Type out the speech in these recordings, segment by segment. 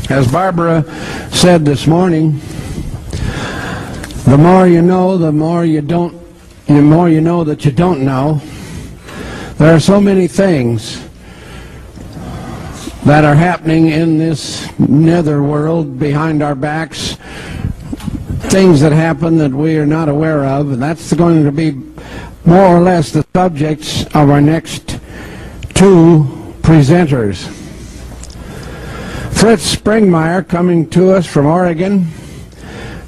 As Barbara said this morning, the more you know, the more you know that you don't know. There are so many things that are happening in this nether world behind our backs, things that happen that we are not aware of, and that's going to be more or less the subjects of our next two presenters. Fritz Springmeier, coming to us from Oregon,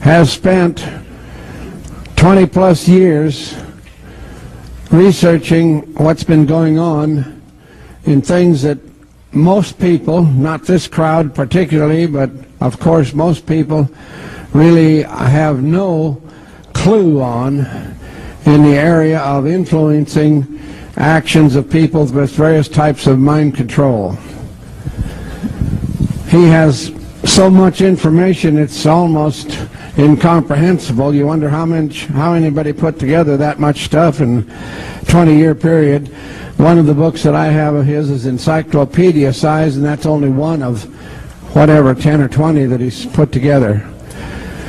has spent 20 plus years researching what's been going on in things that most people, not this crowd particularly, but of course most people really have no clue on in the area of influencing actions of people with various types of mind control. He has so much information it's almost incomprehensible. You wonder how anybody put together that much stuff in a 20-year period. One of the books that I have of his is encyclopedia size, and that's only one of whatever 10 or 20 that he's put together.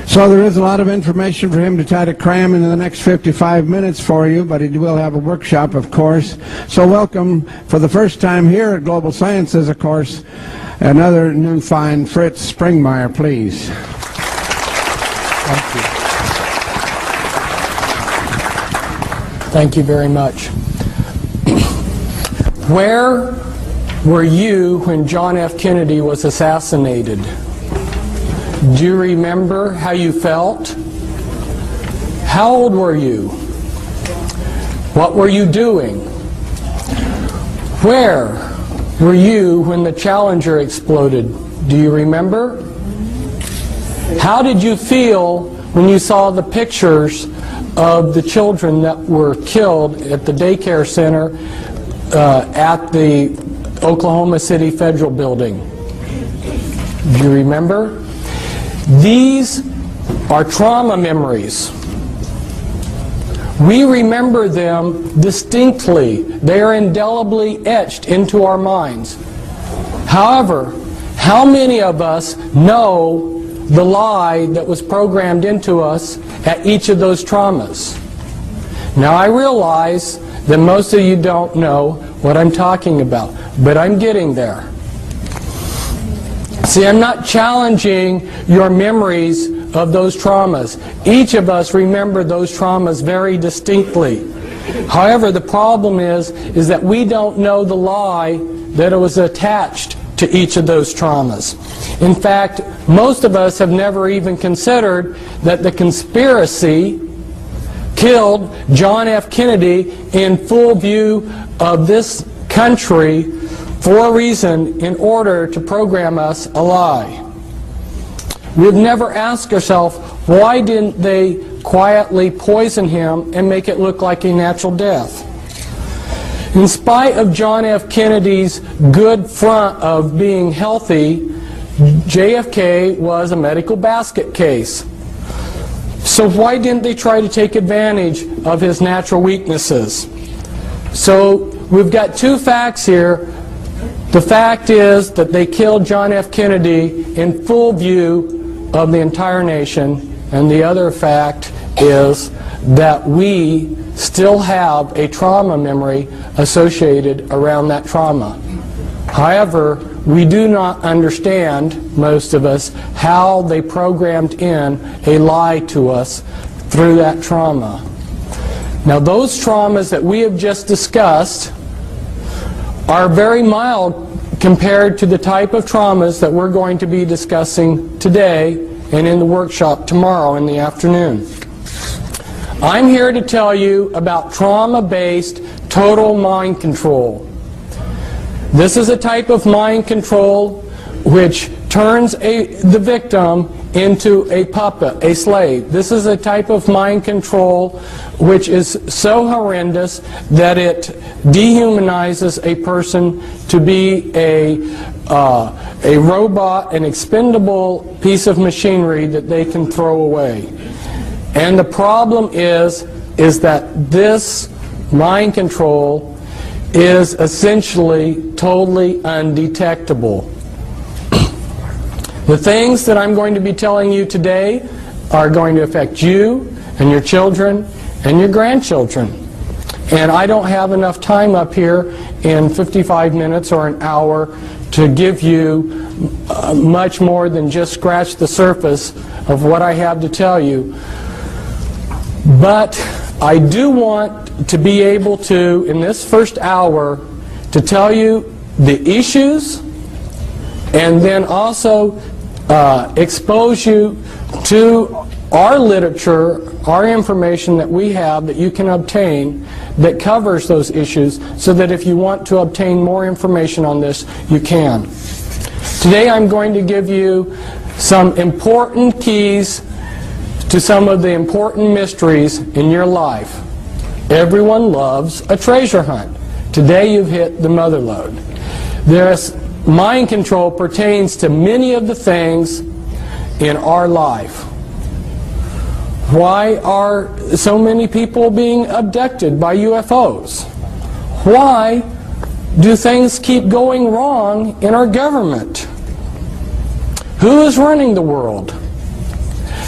So there is a lot of information for him to try to cram into the next 55 minutes for you, but he will have a workshop, of course. So welcome for the first time here at Global Sciences, of course, another new fine Fritz Springmeier, please. Thank you. Thank you very much. Where were you when John F. Kennedy was assassinated? Do you remember how you felt? How old were you? What were you doing? Where were you when the Challenger exploded? Do you remember? How did you feel when you saw the pictures of the children that were killed at the daycare center at the Oklahoma City Federal Building? Do you remember? These are trauma memories. We remember them distinctly. They are indelibly etched into our minds. However, how many of us know the lie that was programmed into us at each of those traumas? Now, I realize that most of you don't know what I'm talking about, but I'm getting there. See, I'm not challenging your memories of those traumas. Each of us remember those traumas very distinctly. However, the problem is that we don't know the lie that was attached to each of those traumas. In fact, most of us have never even considered that the conspiracy killed John F. Kennedy in full view of this country for a reason, in order to program us a lie. We've never asked ourselves, why didn't they quietly poison him and make it look like a natural death? In spite of John F. Kennedy's good front of being healthy, JFK was a medical basket case. So why didn't they try to take advantage of his natural weaknesses? So we've got two facts here. The fact is that they killed John F. Kennedy in full view of the entire nation, and the other fact is that we still have a trauma memory associated around that trauma. However, we do not understand, most of us, how they programmed in a lie to us through that trauma. Now, those traumas that we have just discussed are very mild compared to the type of traumas that we're going to be discussing today and in the workshop tomorrow in the afternoon. I'm here to tell you about trauma-based total mind control. This is a type of mind control which turns the victim into a puppet, a slave. This is a type of mind control which is so horrendous that it dehumanizes a person to be a robot, an expendable piece of machinery that they can throw away. And the problem is that this mind control is essentially totally undetectable. The things that I'm going to be telling you today are going to affect you and your children and your grandchildren. And I don't have enough time up here in 55 minutes or an hour to give you much more than just scratch the surface of what I have to tell you. But I do want to be able to, in this first hour, to tell you the issues and then also expose you to our literature, our information that we have that you can obtain that covers those issues, so that if you want to obtain more information on this, you can. Today I'm going to give you some important keys to some of the important mysteries in your life. Everyone loves a treasure hunt. Today you've hit the mother lode. Mind control pertains to many of the things in our life. Why are so many people being abducted by UFOs? Why do things keep going wrong in our government? Who is running the world?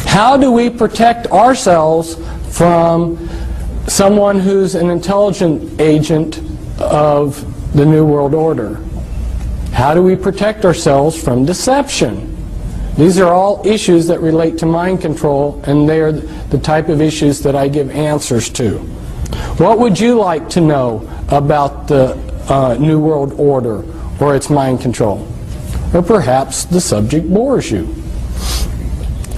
How do we protect ourselves from someone who's an intelligent agent of the New World Order? How do we protect ourselves from deception? These are all issues that relate to mind control, and they are the type of issues that I give answers to. What would you like to know about the New World Order or its mind control? Or perhaps the subject bores you.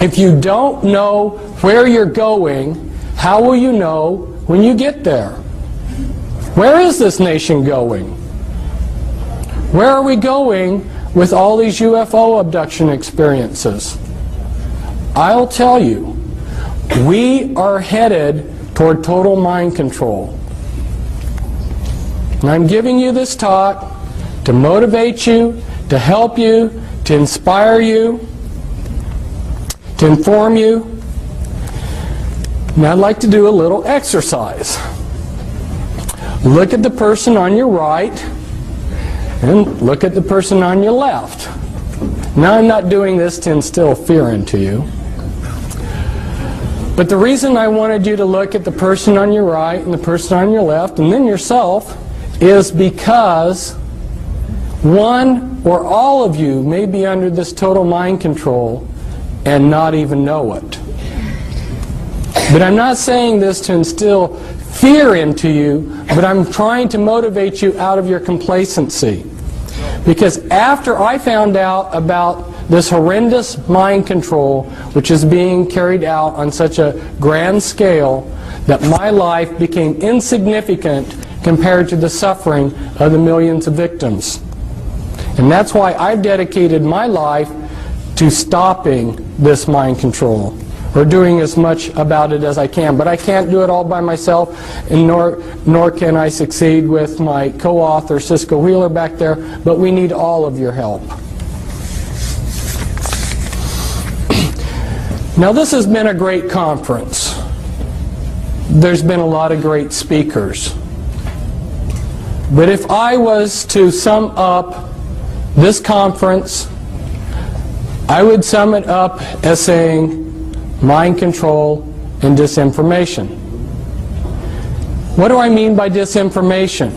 If you don't know where you're going, how will you know when you get there? Where is this nation going? Where are we going with all these UFO abduction experiences? I'll tell you, we are headed toward total mind control. And I'm giving you this talk to motivate you, to help you, to inspire you, to inform you. And I'd like to do a little exercise. Look at the person on your right and look at the person on your left. Now, I'm not doing this to instill fear into you. But the reason I wanted you to look at the person on your right and the person on your left and then yourself is because one or all of you may be under this total mind control and not even know it. But I'm not saying this to instill fear into you, but I'm trying to motivate you out of your complacency. Because after I found out about this horrendous mind control, which is being carried out on such a grand scale, that my life became insignificant compared to the suffering of the millions of victims. And that's why I've dedicated my life to stopping this mind control, or doing as much about it as I can. But I can't do it all by myself, and nor can I succeed with my co-author, Cisco Wheeler, back there, but we need all of your help. Now, this has been a great conference. There's been a lot of great speakers. But if I was to sum up this conference, I would sum it up as saying mind control and disinformation. What do I mean by disinformation?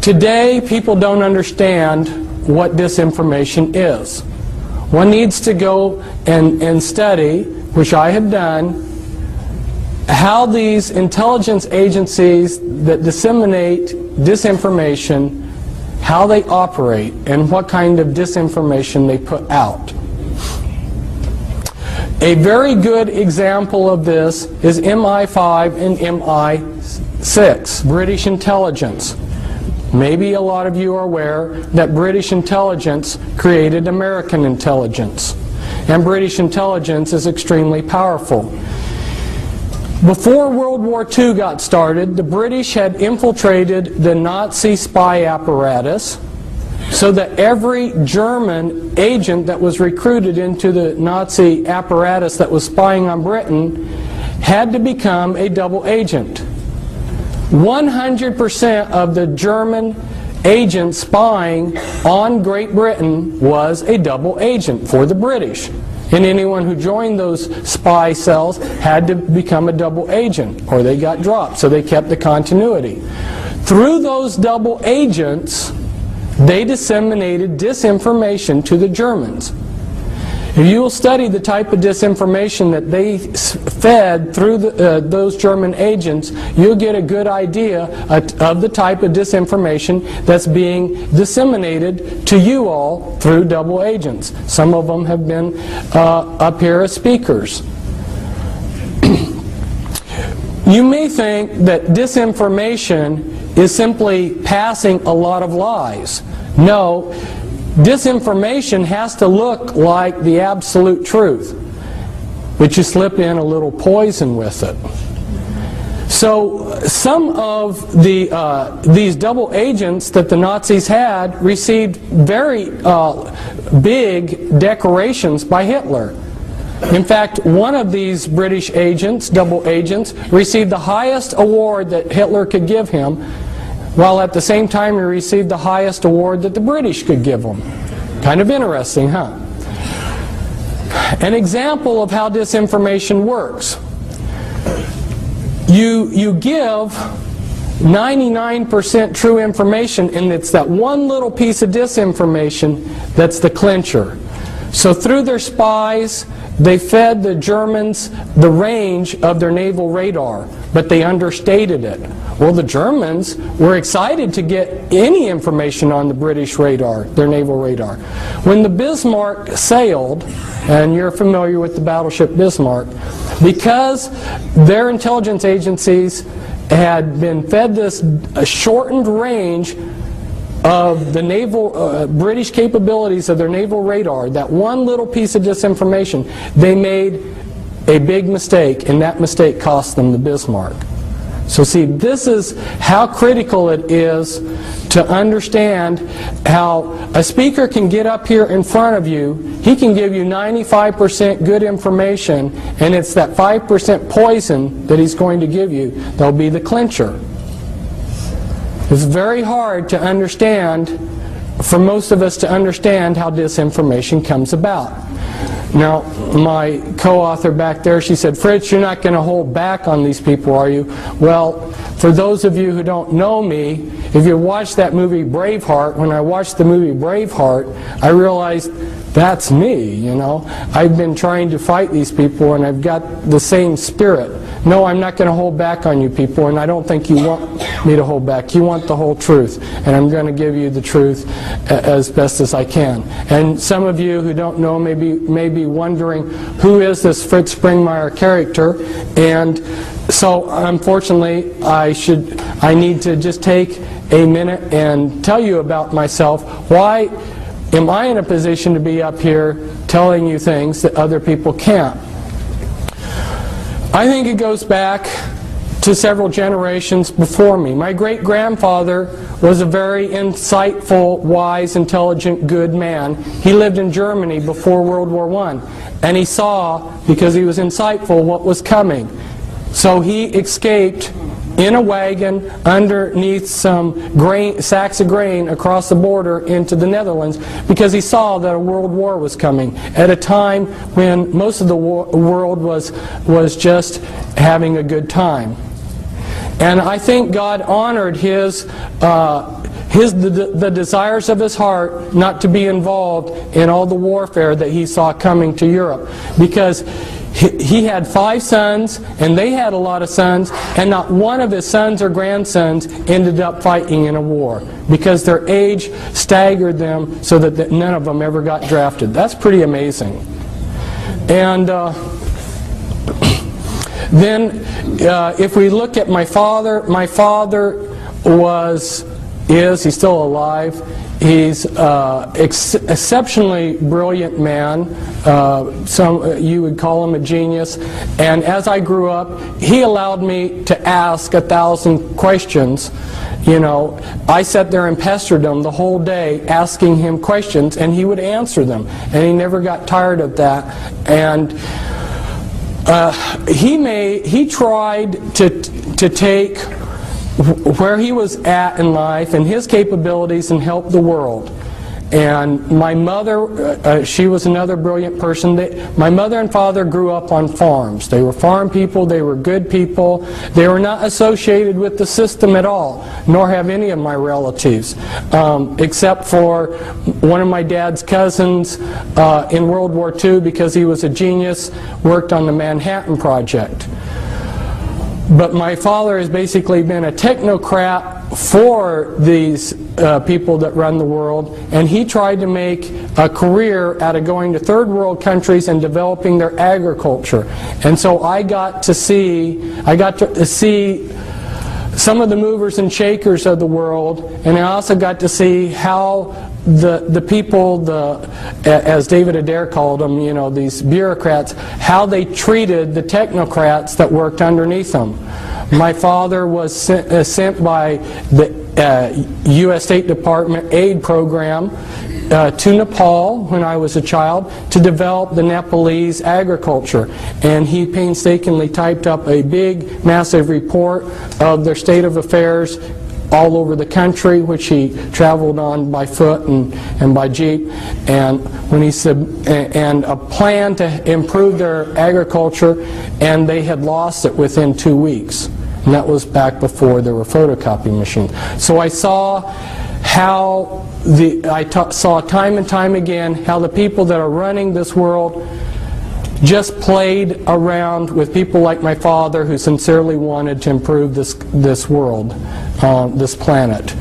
Today, people don't understand what disinformation is. One needs to go and study, which I have done, how these intelligence agencies that disseminate disinformation, how they operate, and what kind of disinformation they put out. A very good example of this is MI5 and MI6, British intelligence. Maybe a lot of you are aware that British intelligence created American intelligence. And British intelligence is extremely powerful. Before World War II got started, the British had infiltrated the Nazi spy apparatus so that every German agent that was recruited into the Nazi apparatus that was spying on Britain had to become a double agent. 100% of the German agent spying on Great Britain was a double agent for the British. And anyone who joined those spy cells had to become a double agent, or they got dropped, so they kept the continuity. Through those double agents, they disseminated disinformation to the Germans. If you will study the type of disinformation that they fed through those German agents, you'll get a good idea of the type of disinformation that's being disseminated to you all through double agents. Some of them have been up here as speakers. You may think that disinformation is simply passing a lot of lies. No. Disinformation has to look like the absolute truth, but you slip in a little poison with it. So some of these double agents that the Nazis had received very big decorations by Hitler. In fact, one of these British agents, double agents, received the highest award that Hitler could give him, while at the same time he received the highest award that the British could give him. Kind of interesting, huh? An example of how disinformation works. You give 99% true information, and it's that one little piece of disinformation that's the clincher. So through their spies, they fed the Germans the range of their naval radar, but they understated it. Well, the Germans were excited to get any information on the British radar, their naval radar. When the Bismarck sailed, and you're familiar with the battleship Bismarck, because their intelligence agencies had been fed this shortened range of the naval British capabilities of their naval radar, that one little piece of disinformation, they made a big mistake, and that mistake cost them the Bismarck. So see, this is how critical it is to understand how a speaker can get up here in front of you, he can give you 95% good information, and it's that 5% poison that he's going to give you that'll be the clincher. It's very hard to understand, for most of us to understand how disinformation comes about. Now, my co-author back there, she said, "Fritz, you're not going to hold back on these people, are you?" Well, for those of you who don't know me, if you watch that movie Braveheart, when I watched the movie Braveheart, I realized that's me, you know. I've been trying to fight these people, and I've got the same spirit. No, I'm not going to hold back on you people, and I don't think you want me to hold back. You want the whole truth, and I'm going to give you the truth as best as I can. And some of you who don't know may be wondering, who is this Fritz Springmeier character? And so, unfortunately, I need to just take a minute and tell you about myself. Why am I in a position to be up here telling you things that other people can't? I think it goes back to several generations before me. My great-grandfather was a very insightful, wise, intelligent, good man. He lived in Germany before World War I, and he saw, because he was insightful, what was coming. So he escaped in a wagon underneath some sacks of grain across the border into the Netherlands, because he saw that a world war was coming at a time when most of the world was just having a good time. And I think God honored the desires of his heart not to be involved in all the warfare that he saw coming to Europe, because he had 5 sons, and they had a lot of sons, and not one of his sons or grandsons ended up fighting in a war, because their age staggered them so that none of them ever got drafted. That's pretty amazing. And then if we look at my father he's still alive. He's exceptionally brilliant man. You would call him a genius. And as I grew up, he allowed me to ask 1,000 questions. You know, I sat there and pestered him the whole day, asking him questions, and he would answer them. And he never got tired of that. And he tried to take where he was at in life and his capabilities and help the world. And my mother, she was another brilliant person. My mother and father grew up on farms. They were farm people, they were good people. They were not associated with the system at all, nor have any of my relatives, except for one of my dad's cousins in World War II, because he was a genius, worked on the Manhattan Project. But my father has basically been a technocrat for these people that run the world, and he tried to make a career out of going to third world countries and developing their agriculture. And so I got to see some of the movers and shakers of the world, and I also got to see how the people, as David Adair called them, you know, these bureaucrats, how they treated the technocrats that worked underneath them. My father was sent by the U.S. State Department aid program to Nepal when I was a child to develop the Nepalese agriculture, and he painstakingly typed up a big, massive report of their state of affairs all over the country, which he traveled on by foot and by jeep, and when he said, and a plan to improve their agriculture, and they had lost it within 2 weeks, and that was back before there were photocopy machines. So I saw how saw time and time again how the people that are running this world just played around with people like my father, who sincerely wanted to improve this world, this planet.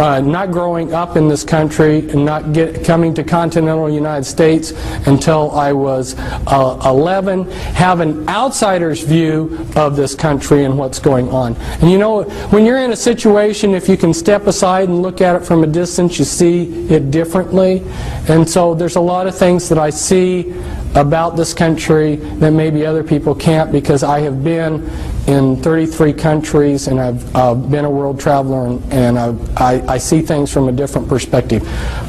Not growing up in this country and not coming to continental United States until I was 11, have an outsider's view of this country and what's going on. And you know, when you're in a situation, if you can step aside and look at it from a distance, you see it differently. And so there's a lot of things that I see about this country that maybe other people can't, because I have been in 33 countries and I've been a world traveler, and I see things from a different perspective.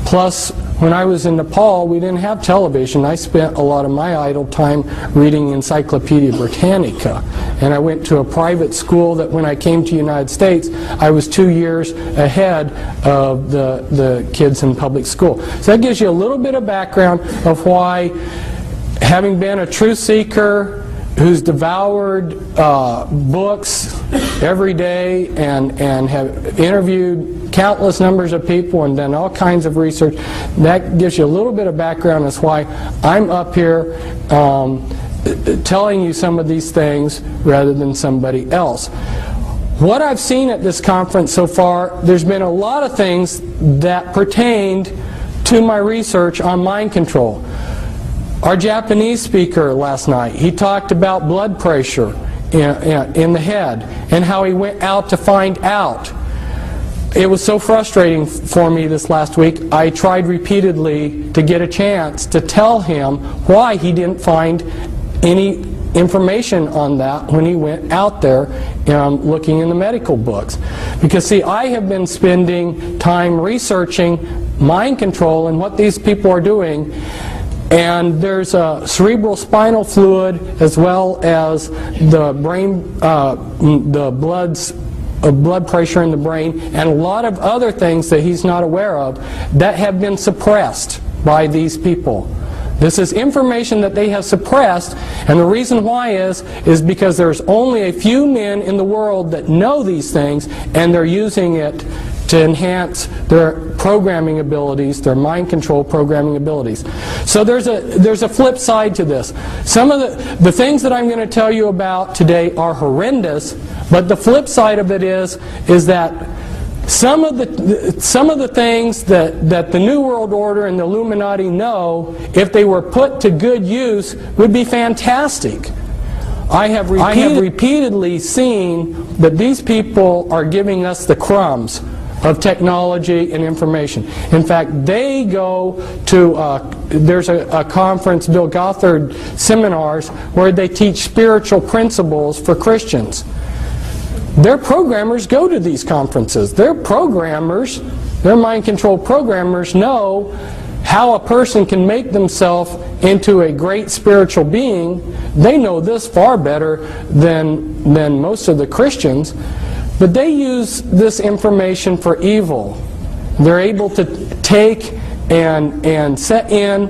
Plus, when I was in Nepal, we didn't have television. I spent a lot of my idle time reading Encyclopedia Britannica, and I went to a private school that when I came to the United States, I was 2 years ahead of the kids in public school. So that gives you a little bit of background of why, having been a truth seeker who's devoured books every day and have interviewed countless numbers of people and done all kinds of research, that gives you a little bit of background as why I'm up here telling you some of these things rather than somebody else. What I've seen at this conference so far, there's been a lot of things that pertained to my research on mind control. Our Japanese speaker last night, he talked about blood pressure in the head and how he went out to find out. It was so frustrating for me this last week. I tried repeatedly to get a chance to tell him why he didn't find any information on that when he went out there looking in the medical books. Because see, I have been spending time researching mind control and what these people are doing. And there's a cerebral spinal fluid, as well as the brain, the blood pressure in the brain, and a lot of other things that he's not aware of that have been suppressed by these people. This is information that they have suppressed, and the reason why is because there's only a few men in the world that know these things, and they're using it to enhance their programming abilities, their mind control programming abilities. So there's a flip side to this. Some of the things that I'm going to tell you about today are horrendous, but the flip side of it is that some of the things that the New World Order and the Illuminati know, if they were put to good use, would be fantastic. I have repeatedly seen that these people are giving us the crumbs of technology and information. In fact, they go to, there's a conference, Bill Gothard seminars, where they teach spiritual principles for Christians. Their programmers go to these conferences. Their programmers, their mind control programmers, know how a person can make themselves into a great spiritual being, they know this far better than most of the Christians, but they use this information for evil. They're able to take and set in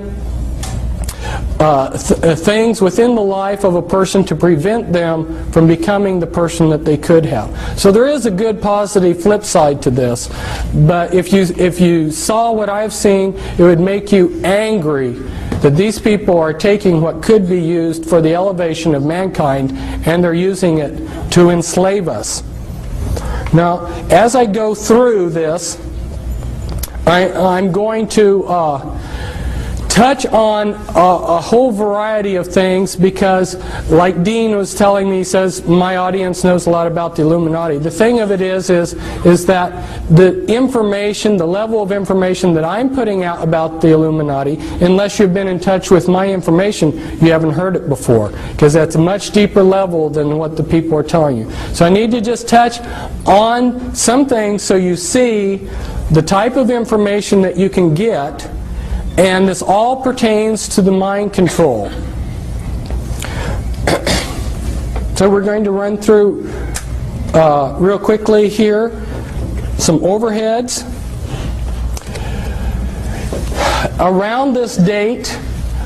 things within the life of a person to prevent them from becoming the person that they could have. So there is a good positive flip side to this, but if you saw what I've seen, it would make you angry that these people are taking what could be used for the elevation of mankind and they're using it to enslave us. Now, as I go through this, I'm going to touch on a whole variety of things because, like Dean was telling me, he says my audience knows a lot about the Illuminati. The thing of it is that the information, the level of information that I'm putting out about the Illuminati, unless you've been in touch with my information, you haven't heard it before, because that's a much deeper level than what the people are telling you. So I need to just touch on some things so you see the type of information that you can get. And this all pertains to the mind control. So we're going to run through real quickly here some overheads. Around this date,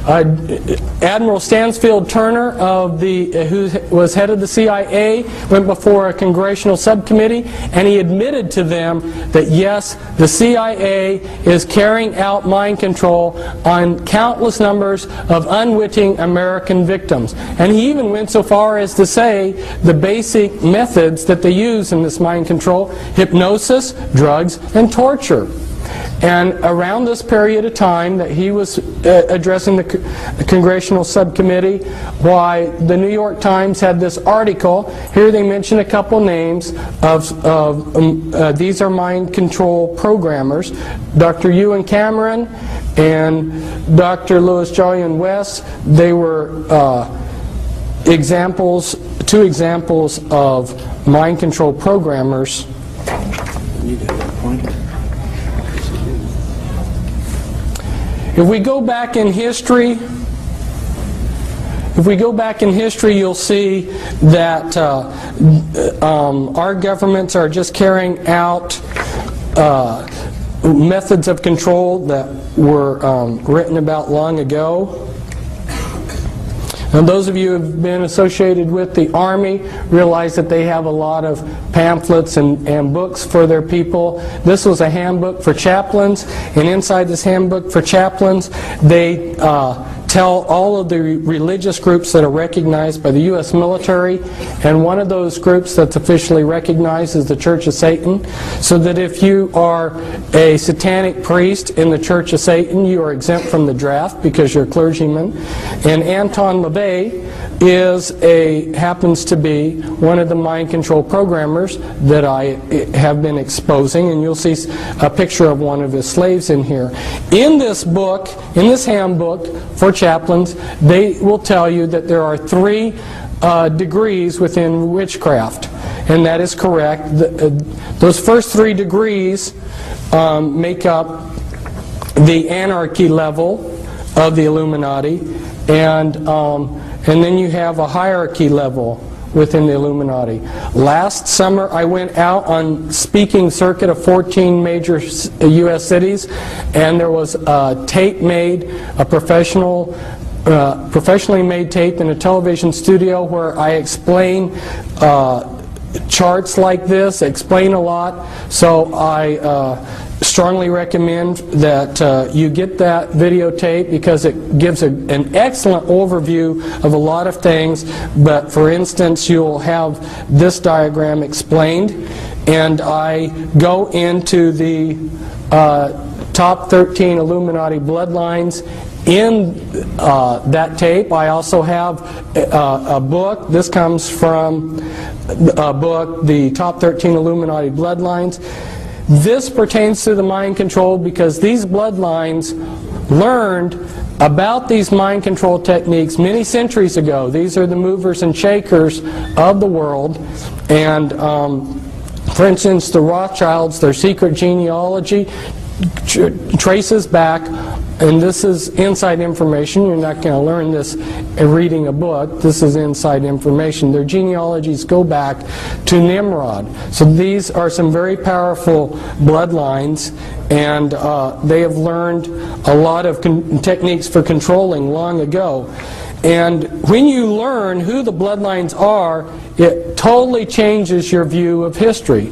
Admiral Stansfield Turner, who was head of the CIA, went before a congressional subcommittee, and he admitted to them that yes, the CIA is carrying out mind control on countless numbers of unwitting American victims. And he even went so far as to say the basic methods that they use in this mind control: hypnosis, drugs, and torture. And around this period of time that he was addressing the congressional subcommittee, why the New York Times had this article. Here they mention a couple names of these are mind control programmers: Dr. Ewan Cameron and Dr. Louis Jolyon West. They were two examples of mind control programmers. If we go back in history, you'll see that our governments are just carrying out methods of control that were written about long ago. And those of you who have been associated with the Army realize that they have a lot of pamphlets and books for their people. This was a handbook for chaplains, and inside this handbook for chaplains, they tell all of the religious groups that are recognized by the U.S. military, and one of those groups that's officially recognized is the Church of Satan, so that if you are a satanic priest in the Church of Satan, you are exempt from the draft because you're a clergyman. And Anton LaVey happens to be one of the mind control programmers that I have been exposing, and you'll see a picture of one of his slaves in here. In this book, in this handbook for chaplains, they will tell you that there are 3 degrees within witchcraft, and that is correct. Those first 3 degrees make up the anarchy level of the Illuminati, and then you have a hierarchy level within the Illuminati. Last summer I went out on speaking circuit of 14 major U.S. cities, and there was a tape made, a professionally made tape in a television studio where I explain charts like this, explain a lot. So I strongly recommend that you get that videotape because it gives an excellent overview of a lot of things. But for instance, you'll have this diagram explained, and I go into the top 13 Illuminati bloodlines in that tape. I also have a book. This comes from a book, The Top 13 Illuminati Bloodlines. This pertains to the mind control because these bloodlines learned about these mind control techniques many centuries ago. These are the movers and shakers of the world. And for instance, the Rothschilds, their secret genealogy traces back and this is inside information. You're not going to learn this reading a book. This is inside information. Their genealogies go back to Nimrod. So these are some very powerful bloodlines, and they have learned a lot of techniques for controlling long ago. And when you learn who the bloodlines are, it totally changes your view of history.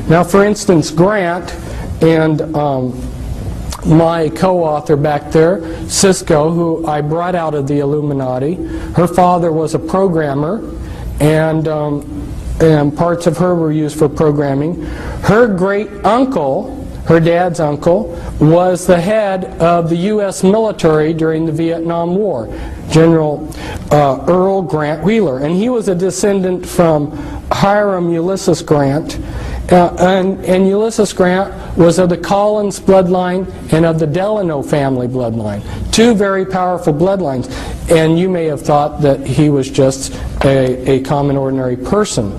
Now, for instance, Grant and my co-author back there, Cisco, who I brought out of the Illuminati, her father was a programmer, and parts of her were used for programming. Her great uncle, her dad's uncle, was the head of the U.S. military during the Vietnam War, General Earl Grant Wheeler, and he was a descendant from Hiram Ulysses Grant. And Ulysses Grant was of the Collins bloodline and of the Delano family bloodline. Two very powerful bloodlines. And you may have thought that he was just a common, ordinary person.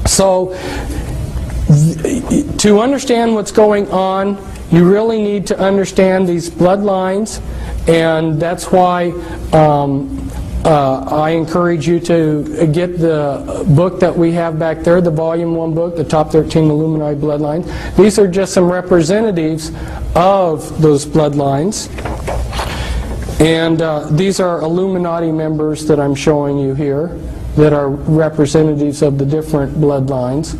So to understand what's going on, you really need to understand these bloodlines. And that's why I encourage you to get the book that we have back there, the Volume 1 book, the Top 13 Illuminati Bloodlines. These are just some representatives of those bloodlines. And these are Illuminati members that I'm showing you here that are representatives of the different bloodlines.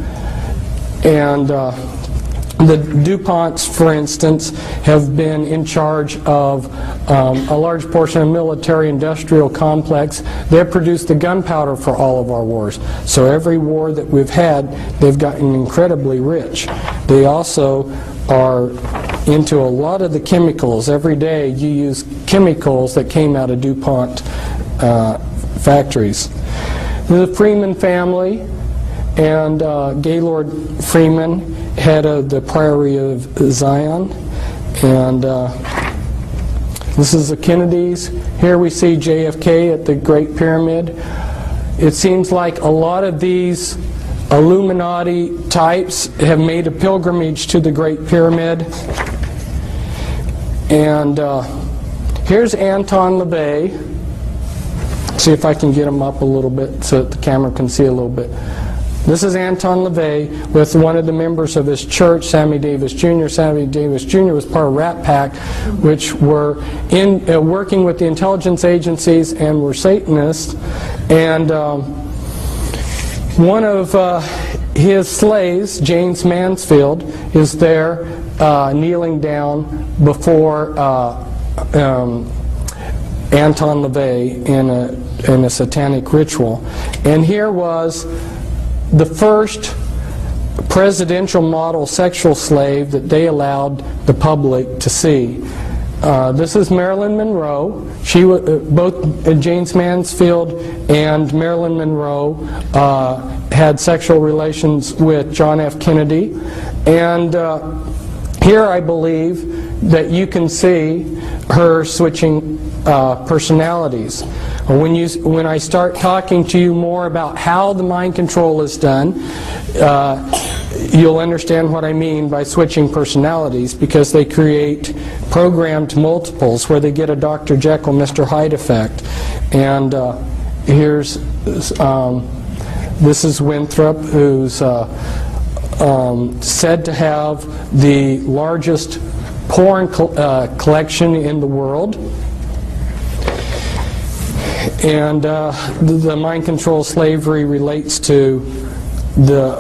And the DuPonts, for instance, have been in charge of a large portion of the military-industrial complex. They've produced the gunpowder for all of our wars. So every war that we've had, they've gotten incredibly rich. They also are into a lot of the chemicals. Every day you use chemicals that came out of DuPont factories. The Freeman family and Gaylord Freeman, head of the Priory of Zion, and this is the Kennedys. Here we see JFK at the Great Pyramid. It seems like a lot of these Illuminati types have made a pilgrimage to the Great Pyramid. And here's Anton LaVey. See if I can get him up a little bit so that the camera can see a little bit. This is Anton LaVey with one of the members of his church, Sammy Davis Jr. Sammy Davis Jr. was part of Rat Pack, which were working with the intelligence agencies and were Satanists. And one of his slaves, James Mansfield, is there kneeling down before Anton LaVey in a satanic ritual. And here was the first presidential model sexual slave that they allowed the public to see. This is Marilyn Monroe. She both James Mansfield and Marilyn Monroe had sexual relations with John F. Kennedy. And here I believe that you can see her switching personalities. When I start talking to you more about how the mind control is done, you'll understand what I mean by switching personalities, because they create programmed multiples where they get a Dr. Jekyll, Mr. Hyde effect. And here's this is Winthrop, who's said to have the largest porn collection in the world. And the mind control slavery relates to the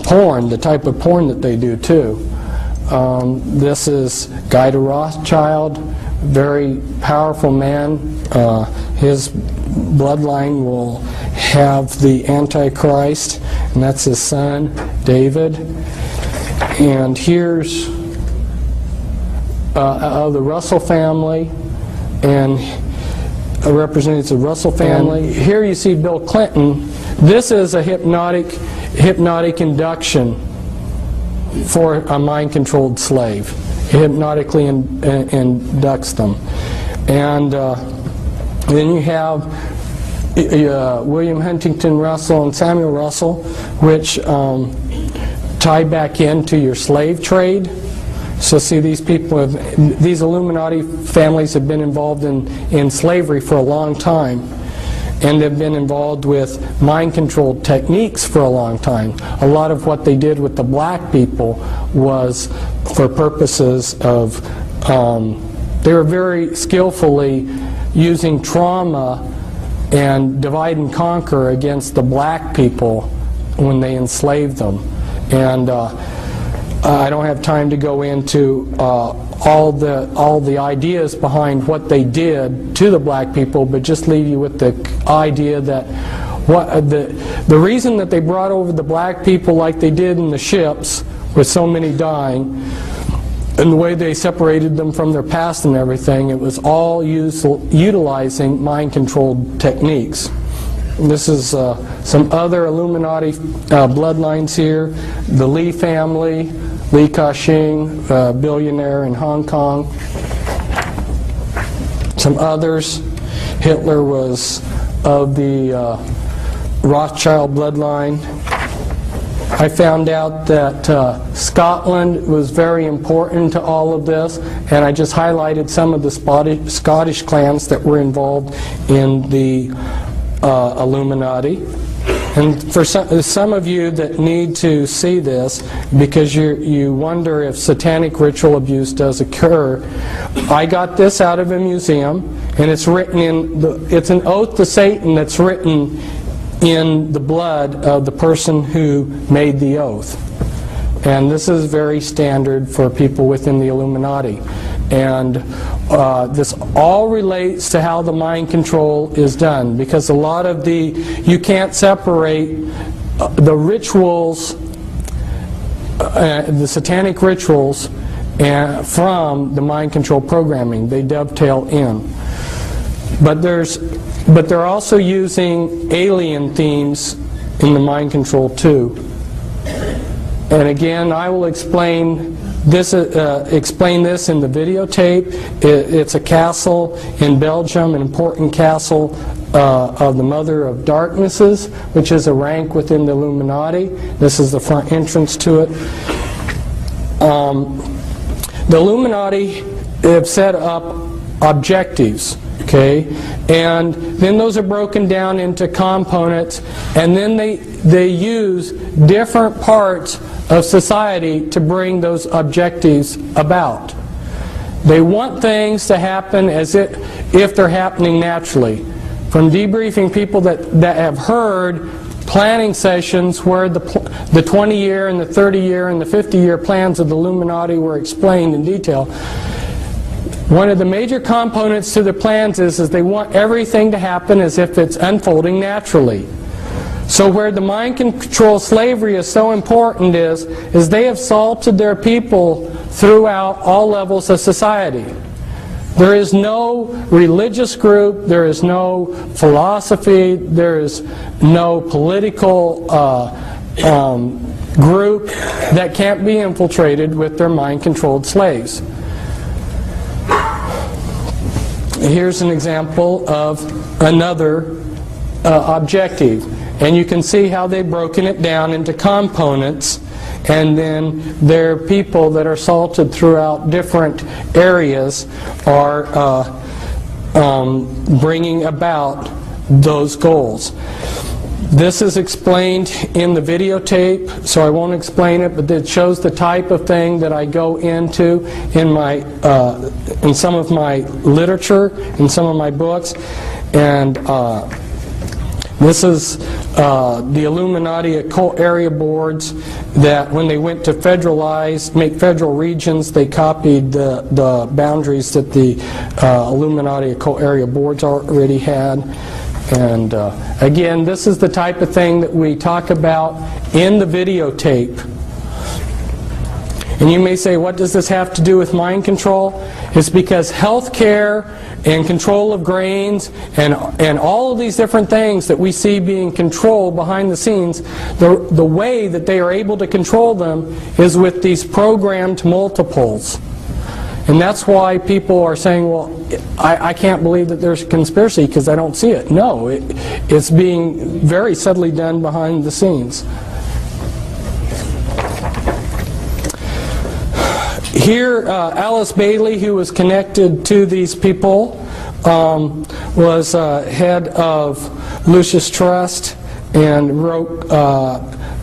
porn, the type of porn that they do too. This is Guy de Rothschild, very powerful man. His bloodline will have the Antichrist, and that's his son, David. And here's the Russell family, and representatives of the Russell family. And here you see Bill Clinton. This is a hypnotic induction for a mind-controlled slave. It hypnotically inducts them. And then you have William Huntington Russell and Samuel Russell, which tie back into your slave trade. So see, these people, these Illuminati families have been involved in slavery for a long time, and have been involved with mind control techniques for a long time. A lot of what they did with the black people was for purposes of, they were very skillfully using trauma and divide and conquer against the black people when they enslaved them. And I don't have time to go into all the ideas behind what they did to the black people, but just leave you with the idea that the reason that they brought over the black people like they did in the ships, with so many dying, and the way they separated them from their past and everything, it was all utilizing mind-controlled techniques. And this is some other Illuminati bloodlines here. The Lee family, Li Ka-shing, billionaire in Hong Kong. Some others. Hitler was of the Rothschild bloodline. I found out that Scotland was very important to all of this, and I just highlighted some of the Scottish clans that were involved in the Illuminati. And for some of you that need to see this, because you wonder if satanic ritual abuse does occur, I got this out of a museum, and it's written it's an oath to Satan that's written in the blood of the person who made the oath. And this is very standard for people within the Illuminati. And this all relates to how the mind control is done, because a lot of you can't separate the rituals, the satanic rituals, from the mind control programming. They dovetail in. But they're also using alien themes in the mind control too. And again, I will explain this in the videotape. It's a castle in Belgium, an important castle of the Mother of Darknesses, which is a rank within the Illuminati. This is the front entrance to it. The Illuminati have set up objectives. Okay, and then those are broken down into components, and then they use different parts of society to bring those objectives about. They want things to happen as if they're happening naturally. From debriefing people that have heard planning sessions where the 20-year and the 30-year and the 50-year plans of the Illuminati were explained in detail, one of the major components to the plans is they want everything to happen as if it's unfolding naturally. So where the mind control slavery is so important is they have salted their people throughout all levels of society. There is no religious group, there is no philosophy, there is no political group that can't be infiltrated with their mind-controlled slaves. Here's an example of another objective, and you can see how they've broken it down into components, and then their people that are salted throughout different areas are bringing about those goals. This is explained in the videotape, so I won't explain it, but it shows the type of thing that I go into in some of my literature, in some of my books. And this is the Illuminati occult area boards that when they went to make federal regions, they copied the boundaries that the Illuminati occult area boards already had. And again, this is the type of thing that we talk about in the videotape. And you may say, what does this have to do with mind control? It's because healthcare and control of grains and all of these different things that we see being controlled behind the scenes, the way that they are able to control them is with these programmed multiples. And that's why people are saying, well, I can't believe that there's a conspiracy because I don't see it. No, it's being very subtly done behind the scenes. Here, Alice Bailey, who was connected to these people, was head of Lucis Trust and wrote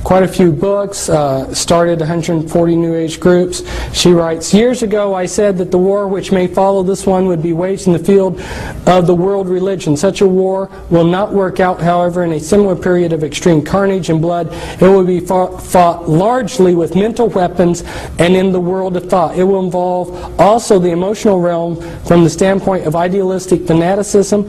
quite a few books, started 140 New Age groups. She writes, "Years ago I said that the war which may follow this one would be waged in the field of the world religion. Such a war will not work out, however, in a similar period of extreme carnage and blood. It will be fought largely with mental weapons and in the world of thought. It will involve also the emotional realm from the standpoint of idealistic fanaticism.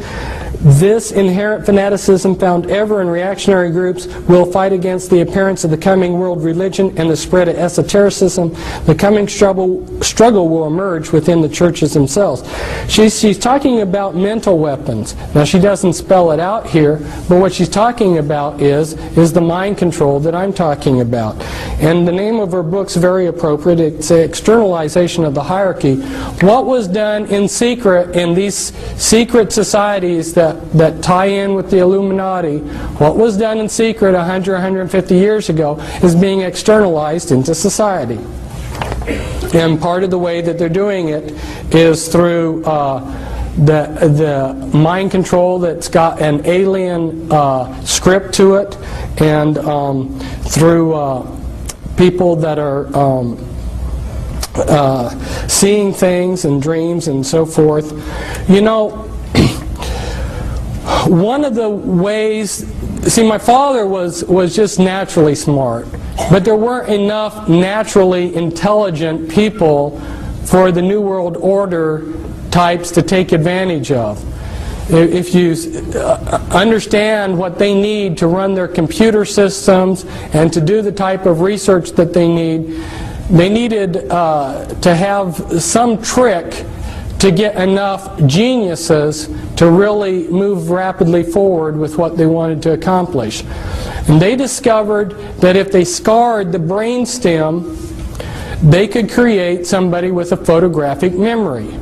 This inherent fanaticism found ever in reactionary groups will fight against the appearance of the coming world religion and the spread of esotericism. The coming struggle will emerge within the churches themselves." She's talking about mental weapons. Now, she doesn't spell it out here, but what she's talking about is the mind control that I'm talking about. And the name of her book's very appropriate. It's an externalization of the hierarchy. What was done in secret in these secret societies that tie in with the Illuminati, what was done in secret 100, 150 years ago is being externalized into society. And part of the way that they're doing it is through the mind control that's got an alien script to it, and through people that are seeing things and dreams and so forth. You know, one of the ways, see, my father was just naturally smart, but there weren't enough naturally intelligent people for the New World Order types to take advantage of. If you understand what they need to run their computer systems and to do the type of research that they needed to have some trick to get enough geniuses to really move rapidly forward with what they wanted to accomplish. And they discovered that if they scarred the brainstem, they could create somebody with a photographic memory.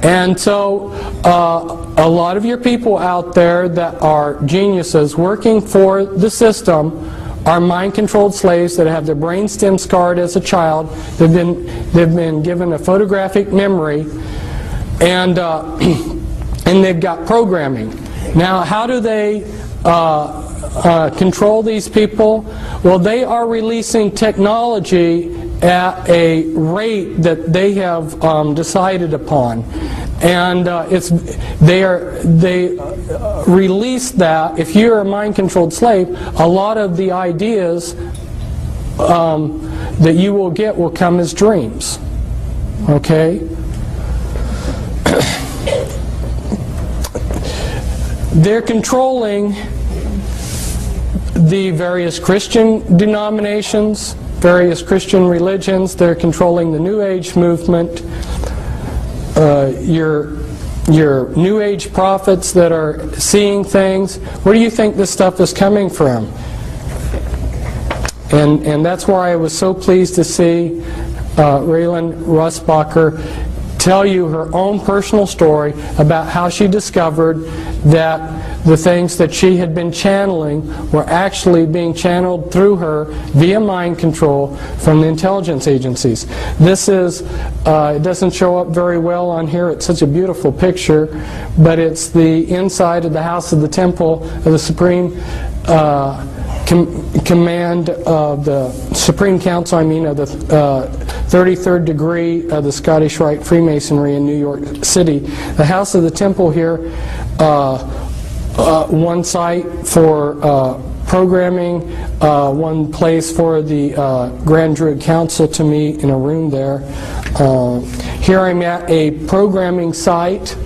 And so a lot of your people out there that are geniuses working for the system are mind-controlled slaves that have their brainstem scarred as a child. They've been given a photographic memory, and they've got programming. Now, how do they control these people? Well, they are releasing technology at a rate that they have decided upon, and they release that. If you're a mind-controlled slave, a lot of the ideas that you will get will come as dreams. Okay? They're controlling the various Christian denominations, various Christian religions. They're controlling the New Age movement. Your New Age prophets that are seeing things. Where do you think this stuff is coming from? And that's why I was so pleased to see Raylan Russbacher tell you her own personal story about how she discovered that the things that she had been channeling were actually being channeled through her via mind control from the intelligence agencies. This is, it doesn't show up very well on here, it's such a beautiful picture, but it's the inside of the House of the Temple of the Supreme Command of the Supreme Council, of the 33rd degree of the Scottish Rite Freemasonry in New York City. The House of the Temple here, one site for programming, one place for the Grand Druid Council to meet in a room there. Here I'm at a programming site,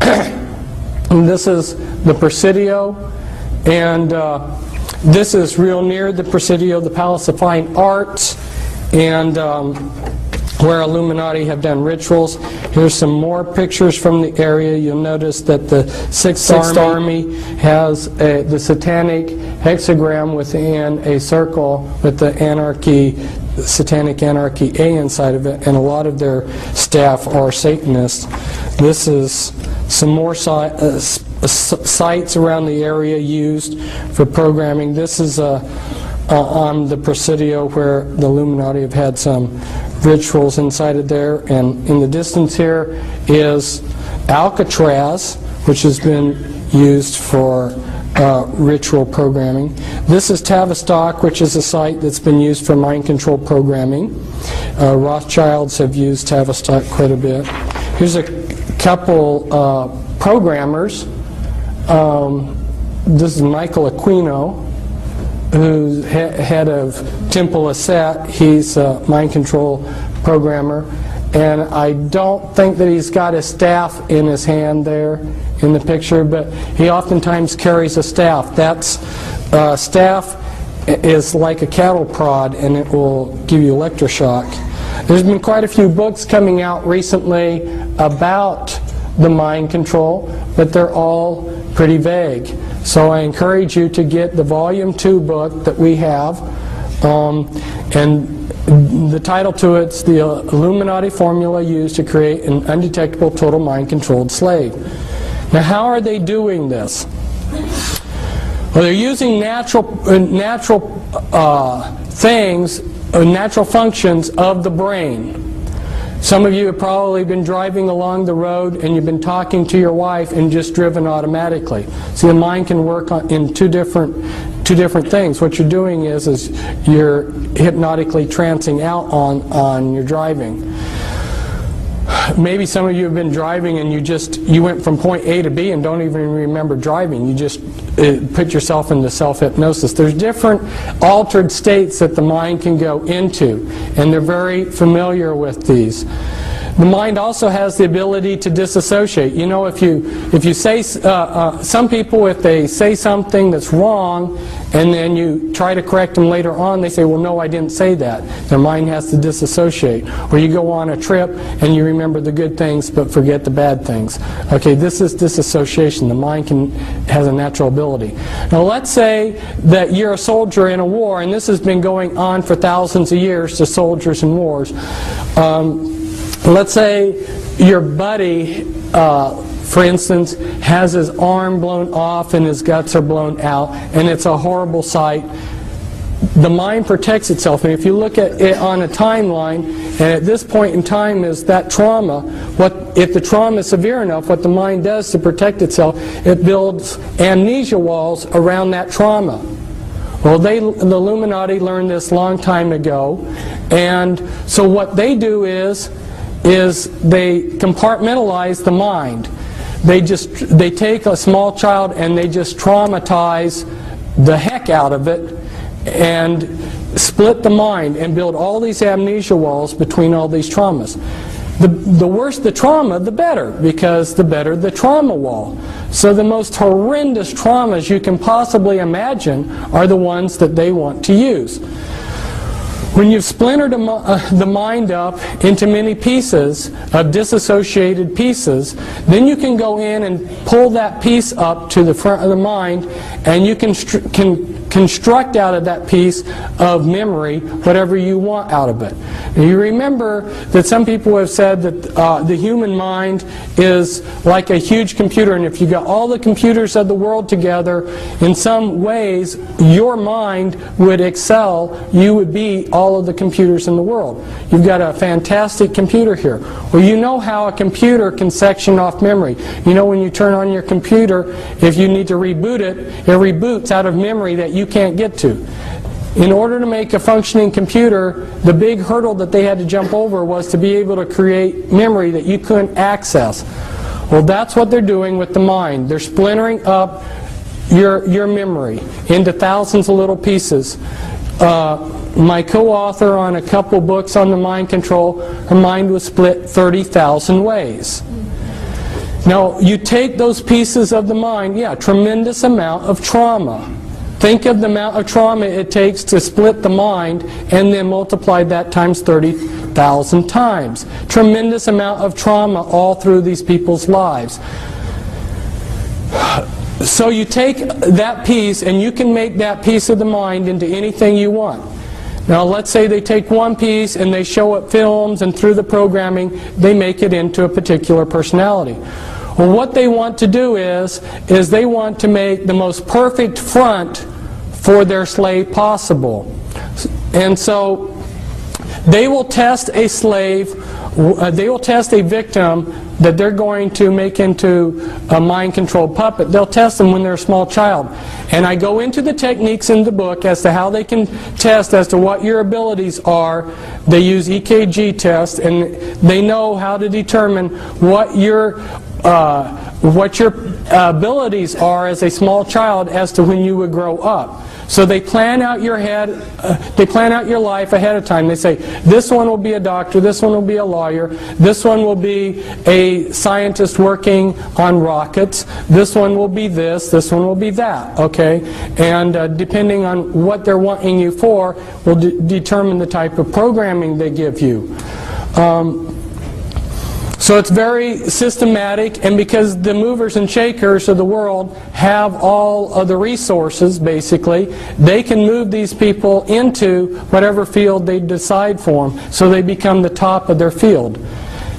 and this is the Presidio, and this is real near the Presidio, the Palace of Fine Arts, and where Illuminati have done rituals. Here's some more pictures from the area. You'll notice that the Sixth Army has the satanic hexagram within a circle with the satanic anarchy A inside of it, and a lot of their staff are Satanists. This is some more sites around the area used for programming. This is a on the Presidio, where the Illuminati have had some rituals inside of there. And in the distance here is Alcatraz, which has been used for ritual programming. This is Tavistock, which is a site that's been used for mind control programming. Rothschilds have used Tavistock quite a bit. Here's a couple programmers. This is Michael Aquino, who's head of Temple Asset. He's a mind control programmer. And I don't think that he's got his staff in his hand there in the picture, but he oftentimes carries a staff. That's staff is like a cattle prod, and it will give you electroshock. There's been quite a few books coming out recently about the mind control, but they're all pretty vague. So I encourage you to get the Volume 2 book that we have, and the title to it's The Illuminati Formula Used to Create an Undetectable Total Mind-Controlled Slave. Now, how are they doing this? Well, they're using natural things, natural functions of the brain. Some of you have probably been driving along the road and you've been talking to your wife and just driven automatically. See, the mind can work in two different things. What you're doing is you're hypnotically trancing out on your driving. Maybe some of you have been driving and you went from point A to B and don't even remember driving. You just put yourself into self-hypnosis. There's different altered states that the mind can go into, and they're very familiar with these. The mind also has the ability to disassociate. You know, if you say, some people, if they say something that's wrong and then you try to correct them later on, they say, well, no, I didn't say that. Their mind has to disassociate. Or you go on a trip and you remember the good things but forget the bad things. Okay, this is disassociation. The mind has a natural ability. Now let's say that you're a soldier in a war, and this has been going on for thousands of years to soldiers in wars. Let's say your buddy, for instance, has his arm blown off and his guts are blown out, and it's a horrible sight. The mind protects itself, and if you look at it on a timeline, and at this point in time is that trauma, if the trauma is severe enough, what the mind does to protect itself, it builds amnesia walls around that trauma. Well, the Illuminati learned this a long time ago, and so what they do is they compartmentalize the mind. They take a small child and they just traumatize the heck out of it and split the mind and build all these amnesia walls between all these traumas. The worse the trauma, the better, because the better the trauma wall. So the most horrendous traumas you can possibly imagine are the ones that they want to use. When you've splintered the mind up into many pieces of disassociated pieces, then you can go in and pull that piece up to the front of the mind, and you can construct out of that piece of memory whatever you want out of it. Now, you remember that some people have said that the human mind is like a huge computer, and if you got all the computers of the world together, in some ways your mind would excel. You would be all of the computers in the world. You've got a fantastic computer here. Well, you know how a computer can section off memory. You know, when you turn on your computer, if you need to reboot it, it reboots out of memory that you can't get to. In order to make a functioning computer, the big hurdle that they had to jump over was to be able to create memory that you couldn't access. Well, that's what they're doing with the mind. They're splintering up your memory into thousands of little pieces. My co-author on a couple books on the mind control, her mind was split 30,000 ways. Now, you take those pieces of the mind, yeah, tremendous amount of trauma. Think of the amount of trauma it takes to split the mind and then multiply that times 30,000 times. Tremendous amount of trauma all through these people's lives. So you take that piece and you can make that piece of the mind into anything you want. Now let's say they take one piece and they show it films, and through the programming they make it into a particular personality. Well, what they want to do is they want to make the most perfect front for their slave possible. And so they will test a slave, they will test a victim that they're going to make into a mind-controlled puppet. They'll test them when they're a small child. And I go into the techniques in the book as to how they can test as to what your abilities are. They use EKG tests, and they know how to determine what your abilities are as a small child as to when you would grow up. So they plan out your life ahead of time. They say, this one will be a doctor, this one will be a lawyer, this one will be a scientist working on rockets, this one will be this one will be that, okay? And depending on what they're wanting you for will determine the type of programming they give you. So it's very systematic, and because the movers and shakers of the world have all of the resources, basically, they can move these people into whatever field they decide for them, so they become the top of their field.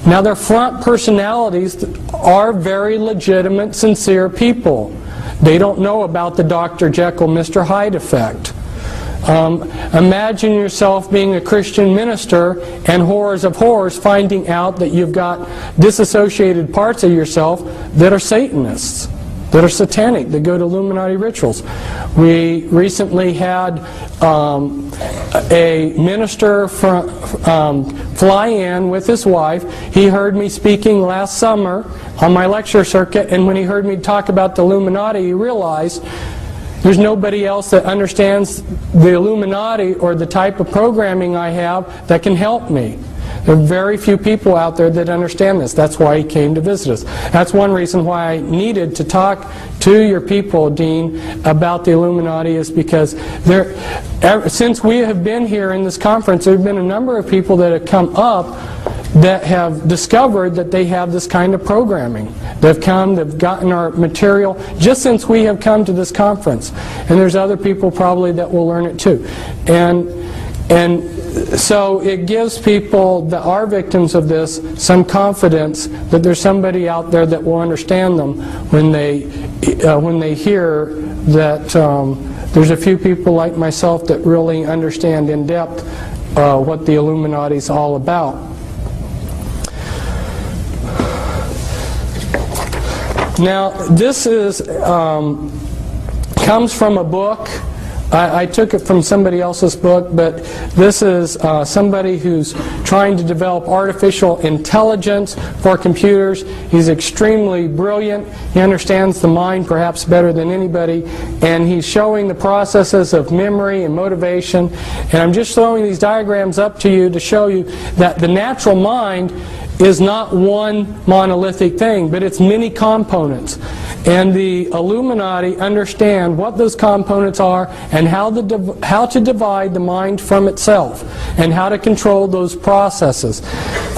Now, their front personalities are very legitimate, sincere people. They don't know about the Dr. Jekyll, Mr. Hyde effect. Imagine yourself being a Christian minister and horrors of horrors finding out that you've got disassociated parts of yourself that are Satanists, that are satanic, that go to Illuminati rituals. We recently had a minister fly in with his wife. He heard me speaking last summer on my lecture circuit, and when he heard me talk about the Illuminati, he realized there's nobody else that understands the Illuminati or the type of programming I have that can help me. There are very few people out there that understand this. That's why he came to visit us. That's one reason why I needed to talk to your people, Dean, about the Illuminati, is because since we have been here in this conference, there have been a number of people that have come up that have discovered that they have this kind of programming. They've gotten our material just since we have come to this conference. And there's other people probably that will learn it too. And so it gives people that are victims of this some confidence that there's somebody out there that will understand them when they hear that there's a few people like myself that really understand in depth what the Illuminati is all about. Now, this comes from a book. I took it from somebody else's book, but this is somebody who's trying to develop artificial intelligence for computers. He's extremely brilliant. He understands the mind perhaps better than anybody, and he's showing the processes of memory and motivation. And I'm just throwing these diagrams up to you to show you that the natural mind is not one monolithic thing, but it's many components. And the Illuminati understand what those components are and how to divide the mind from itself and how to control those processes.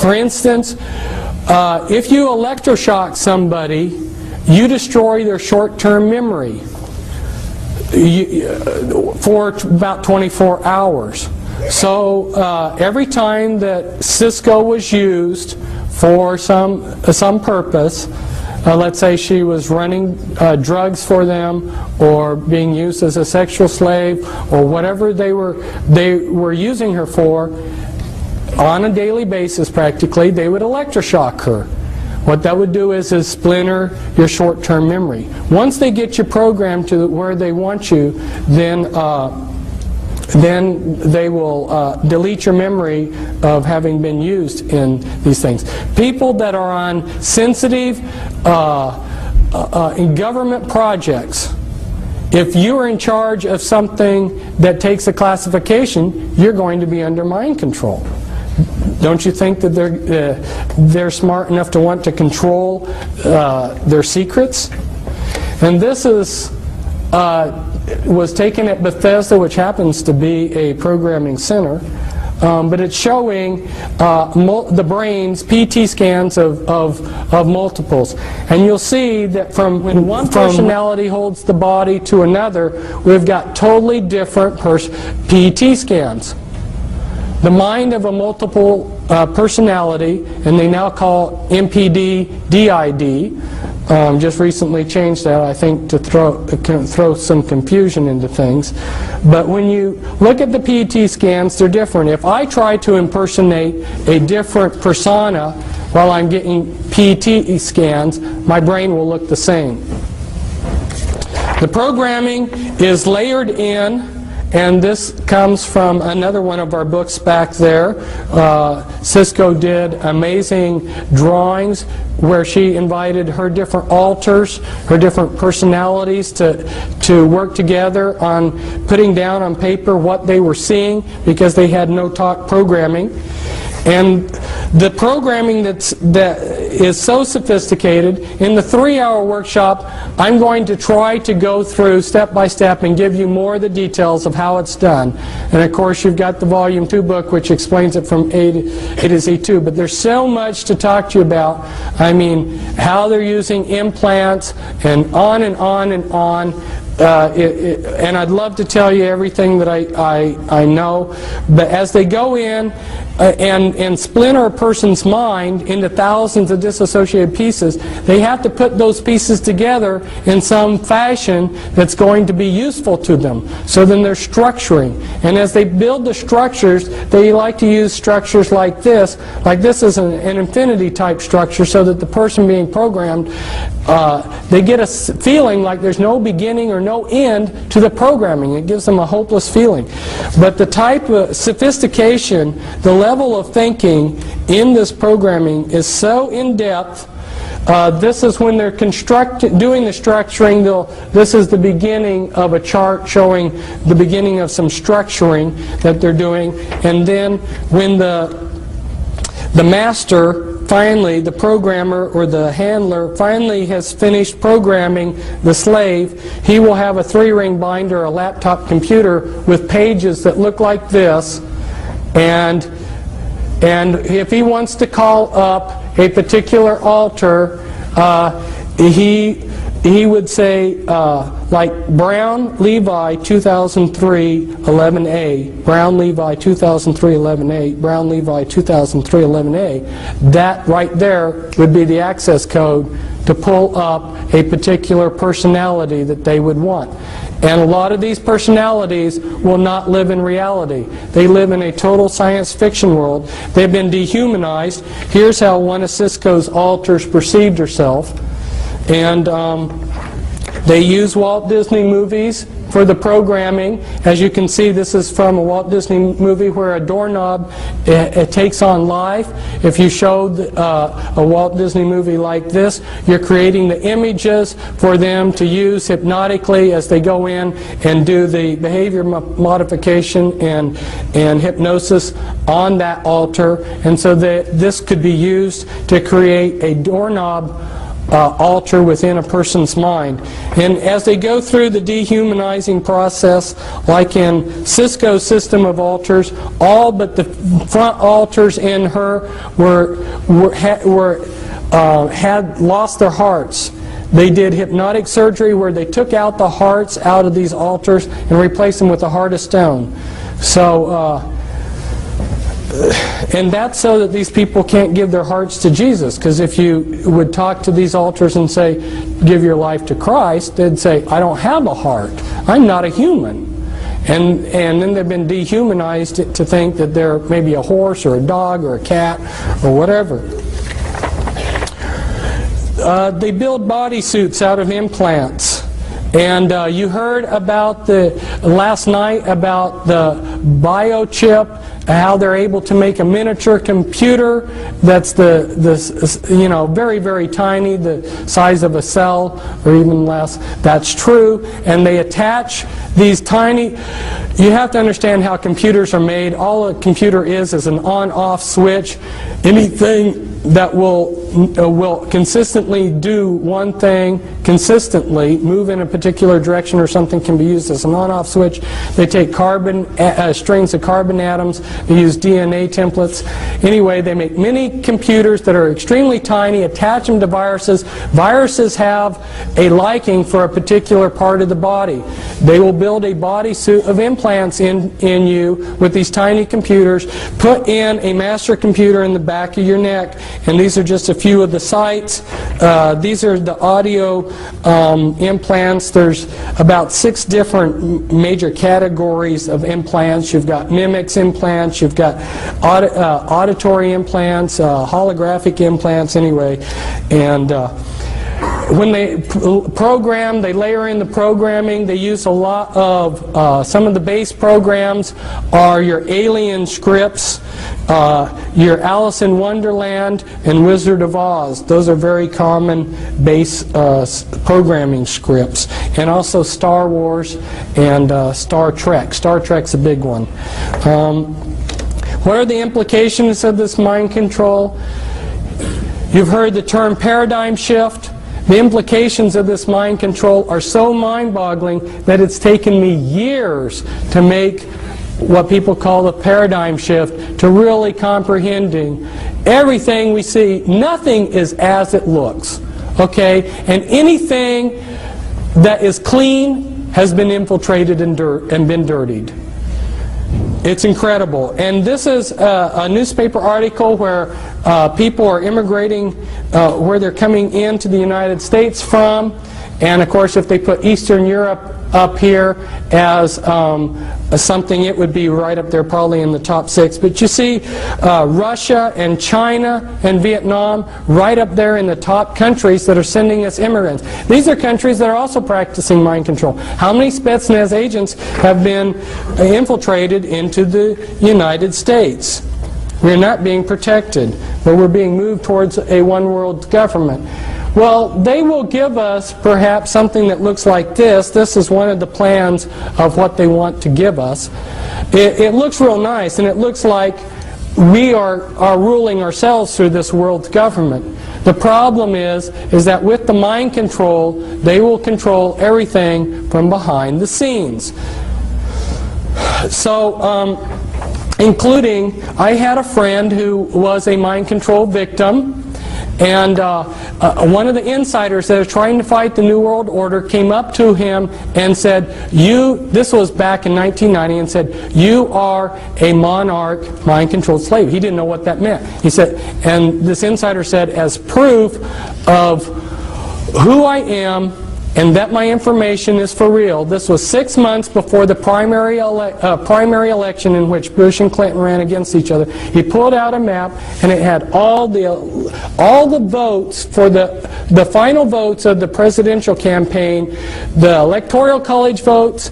For instance, if you electroshock somebody, you destroy their short-term memory for about 24 hours. So every time that Cisco was used for some purpose, let's say she was running drugs for them, or being used as a sexual slave, or whatever they were using her for, on a daily basis practically, they would electroshock her. What that would do is splinter your short-term memory. Once they get you programmed to where they want you, then they will delete your memory of having been used in these things. People that are on sensitive in government projects, if you are in charge of something that takes a classification, you're going to be under mind control. Don't you think that they're smart enough to want to control their secrets? And this was taken at Bethesda, which happens to be a programming center, but it's showing the brain's PT scans of multiples. And you'll see that from when one personality holds the body to another, we've got totally different PT scans. The mind of a multiple personality, and they now call MPD DID, just recently changed that, I think, to throw some confusion into things. But when you look at the PET scans, they're different. If I try to impersonate a different persona while I'm getting PET scans, my brain will look the same. The programming is layered in, and this comes from another one of our books back there. Cisco did amazing drawings where she invited her different alters, her different personalities to work together on putting down on paper what they were seeing, because they had no talk programming. And the programming that is so sophisticated, in the 3-hour workshop, I'm going to try to go through step by step and give you more of the details of how it's done. And of course, you've got the Volume 2 book, which explains it from A to Z too. But there's so much to talk to you about. I mean, how they're using implants, and on and on and on. And I'd love to tell you everything that I know, but as they go in and splinter a person's mind into thousands of disassociated pieces, they have to put those pieces together in some fashion that's going to be useful to them. So then they're structuring. And as they build the structures, they like to use structures like this. Like this is an infinity type structure, so that the person being programmed, they get a feeling like there's no beginning or no end to the programming. It gives them a hopeless feeling. But the type of sophistication, the level of thinking in this programming is so in-depth. This is when they're doing the structuring. This is the beginning of a chart showing the beginning of some structuring that they're doing. And then when the master finally, the programmer or the handler finally has finished programming the slave, he will have a 3-ring binder, a laptop computer with pages that look like this, and if he wants to call up a particular altar, he would say, like Brown Levi 2003 11A, Brown Levi 2003 11A, Brown Levi 2003 11A. That right there would be the access code to pull up a particular personality that they would want. And a lot of these personalities will not live in reality. They live in a total science fiction world. They've been dehumanized. Here's how one of Cisco's alters perceived herself. And they use Walt Disney movies for the programming. As you can see, this is from a Walt Disney movie where a doorknob it takes on life. If you showed a Walt Disney movie like this, you're creating the images for them to use hypnotically as they go in and do the behavior modification and hypnosis on that altar. And so this could be used to create a doorknob alter within a person's mind. And as they go through the dehumanizing process, like in Cisco's system of altars, all but the front altars in her had lost their hearts. They did hypnotic surgery where they took out the hearts out of these altars and replaced them with a heart of stone. So and that's so that these people can't give their hearts to Jesus. Because if you would talk to these altars and say, give your life to Christ, they'd say, I don't have a heart. I'm not a human. And then they've been dehumanized to think that they're maybe a horse or a dog or a cat or whatever. They build bodysuits out of implants. And you heard about last night about the biochip, how they're able to make a miniature computer that's very, very tiny, the size of a cell or even less. That's true. And they attach these tiny. You have to understand how computers are made. All a computer is an on-off switch. Anything that will consistently do one thing consistently, move in a particular direction or something, can be used as an on-off switch. They take carbon strings of carbon atoms. They use DNA templates. Anyway, they make mini computers that are extremely tiny, attach them to viruses. Viruses have a liking for a particular part of the body. They will build a bodysuit of implants in you with these tiny computers, put in a master computer in the back of your neck, and these are just a few of the sites. These are the audio implants. There's about 6 different major categories of implants. You've got mimics implants, you've got auditory implants, holographic implants anyway, and when they program, they layer in the programming. They use a lot of, some of the base programs are your Alien scripts, your Alice in Wonderland, and Wizard of Oz. Those are very common base programming scripts. And also Star Wars and Star Trek. Star Trek's a big one. What are the implications of this mind control? You've heard the term paradigm shift. The implications of this mind control are so mind-boggling that it's taken me years to make what people call the paradigm shift, to really comprehending everything we see. Nothing is as it looks, okay? And anything that is clean has been infiltrated and been dirtied. It's incredible. And this is a newspaper article where people are immigrating, where they're coming into the United States from. And of course, if they put Eastern Europe up here as something, it would be right up there probably in the top 6. But you see Russia and China and Vietnam right up there in the top countries that are sending us immigrants. These are countries that are also practicing mind control. How many Spetsnaz agents have been infiltrated into the United States? We're not being protected, but we're being moved towards a one-world government. Well, they will give us perhaps something that looks like this. This is one of the plans of what they want to give us. It looks real nice, and it looks like we are ruling ourselves through this world government. The problem is that with the mind control, they will control everything from behind the scenes. So, including, I had a friend who was a mind control victim. And one of the insiders that was trying to fight the New World Order came up to him and said, this was back in 1990, and said, you are a monarch mind-controlled slave. He didn't know what that meant. He said, and this insider said, as proof of who I am and that my information is for real. This was 6 months before the primary election in which Bush and Clinton ran against each other. He pulled out a map, and it had all the votes for the final votes of the presidential campaign, the Electoral College votes,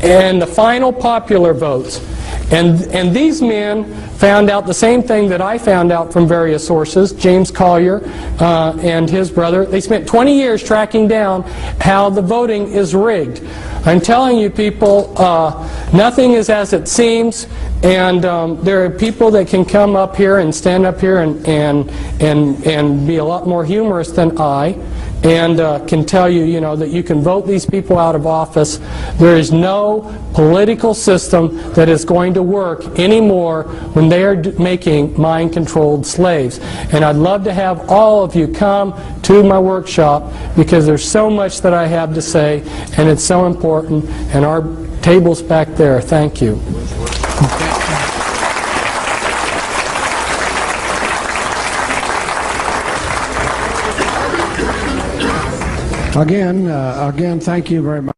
and the final popular votes. And these men found out the same thing that I found out from various sources. James Collier and his brother, they spent 20 years tracking down how the voting is rigged. I'm telling you people, nothing is as it seems, and there are people that can come up here and stand up here and be a lot more humorous than I, and can tell you, you know, that you can vote these people out of office. There is no political system that is going to work anymore when they are making mind-controlled slaves. And I'd love to have all of you come to my workshop, because there's so much that I have to say, and it's so important, and our table's back there. Thank you. Again, thank you very much.